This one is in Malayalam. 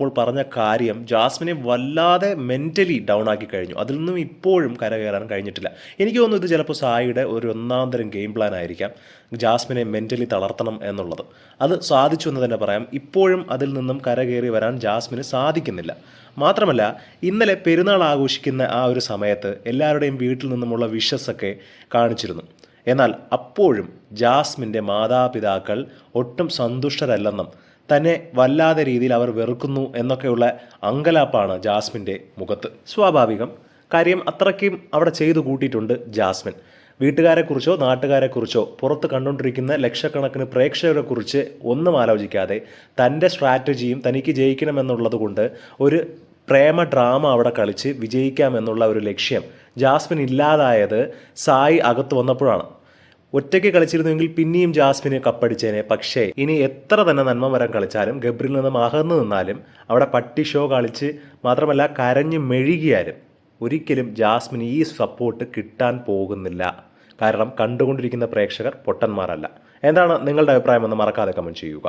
ഇപ്പോൾ പറഞ്ഞ കാര്യം ജാസ്മിനെ വല്ലാതെ മെൻ്റലി ഡൗൺ ആക്കി കഴിഞ്ഞു. അതിൽ നിന്നും ഇപ്പോഴും കരകയറാൻ കഴിഞ്ഞിട്ടില്ല. എനിക്ക് തോന്നുന്നു ഇത് ചിലപ്പോൾ സായിയുടെ ഒരു ഒന്നാന്തരം ഗെയിം പ്ലാൻ ആയിരിക്കാം, ജാസ്മിനെ മെൻ്റലി തളർത്തണം എന്നുള്ളത്. അത് സാധിച്ചു എന്ന് തന്നെ പറയാം. ഇപ്പോഴും അതിൽ നിന്നും കരകയറി വരാൻ ജാസ്മിന് സാധിക്കുന്നില്ല. മാത്രമല്ല, ഇന്നലെ പെരുന്നാൾ ആഘോഷിക്കുന്ന ആ ഒരു സമയത്ത് എല്ലാവരുടെയും വീട്ടിൽ നിന്നുമുള്ള വിഷസൊക്കെ കാണിച്ചിരുന്നു. എന്നാൽ അപ്പോഴും ജാസ്മിൻ്റെ മാതാപിതാക്കൾ ഒട്ടും സന്തുഷ്ടരല്ലെന്നും തന്നെ വല്ലാതെ രീതിയിൽ അവർ വെറുക്കുന്നു എന്നൊക്കെയുള്ള അങ്കലാപ്പാണ് ജാസ്മിൻ്റെ മുഖത്ത്. സ്വാഭാവികം, കാര്യം അത്രയ്ക്കും അവിടെ ചെയ്തു കൂട്ടിയിട്ടുണ്ട് ജാസ്മിൻ. വീട്ടുകാരെക്കുറിച്ചോ നാട്ടുകാരെക്കുറിച്ചോ പുറത്ത് കണ്ടുകൊണ്ടിരിക്കുന്ന ലക്ഷക്കണക്കിന് പ്രേക്ഷകരെക്കുറിച്ച് ഒന്നും ആലോചിക്കാതെ തൻ്റെ സ്ട്രാറ്റജിയും തനിക്ക് ജയിക്കണമെന്നുള്ളത് കൊണ്ട് ഒരു പ്രേമ ഡ്രാമ അവിടെ കളിച്ച് വിജയിക്കാമെന്നുള്ള ഒരു ലക്ഷ്യം ജാസ്മിൻ ഇല്ലാതായത് സായി അകത്ത് വന്നപ്പോഴാണ്. ഒറ്റയ്ക്ക് കളിച്ചിരുന്നുവെങ്കിൽ പിന്നെയും ജാസ്മിന് കപ്പടിച്ചേനെ. പക്ഷേ ഇനി എത്ര തന്നെ നന്മമരം കളിച്ചാലും ഗബ്രിയിൽ നിന്നും അകന്നു നിന്നാലും അവിടെ പട്ടി ഷോ കളിച്ച് മാത്രമല്ല കരഞ്ഞ് മെഴുകിയാലും ഒരിക്കലും ജാസ്മിന് ഈ സപ്പോർട്ട് കിട്ടാൻ പോകുന്നില്ല. കാരണം കണ്ടുകൊണ്ടിരിക്കുന്ന പ്രേക്ഷകർ പൊട്ടന്മാരല്ല. എന്താണ് നിങ്ങളുടെ അഭിപ്രായം എന്ന് മറക്കാതെ കമൻറ്റ് ചെയ്യുക.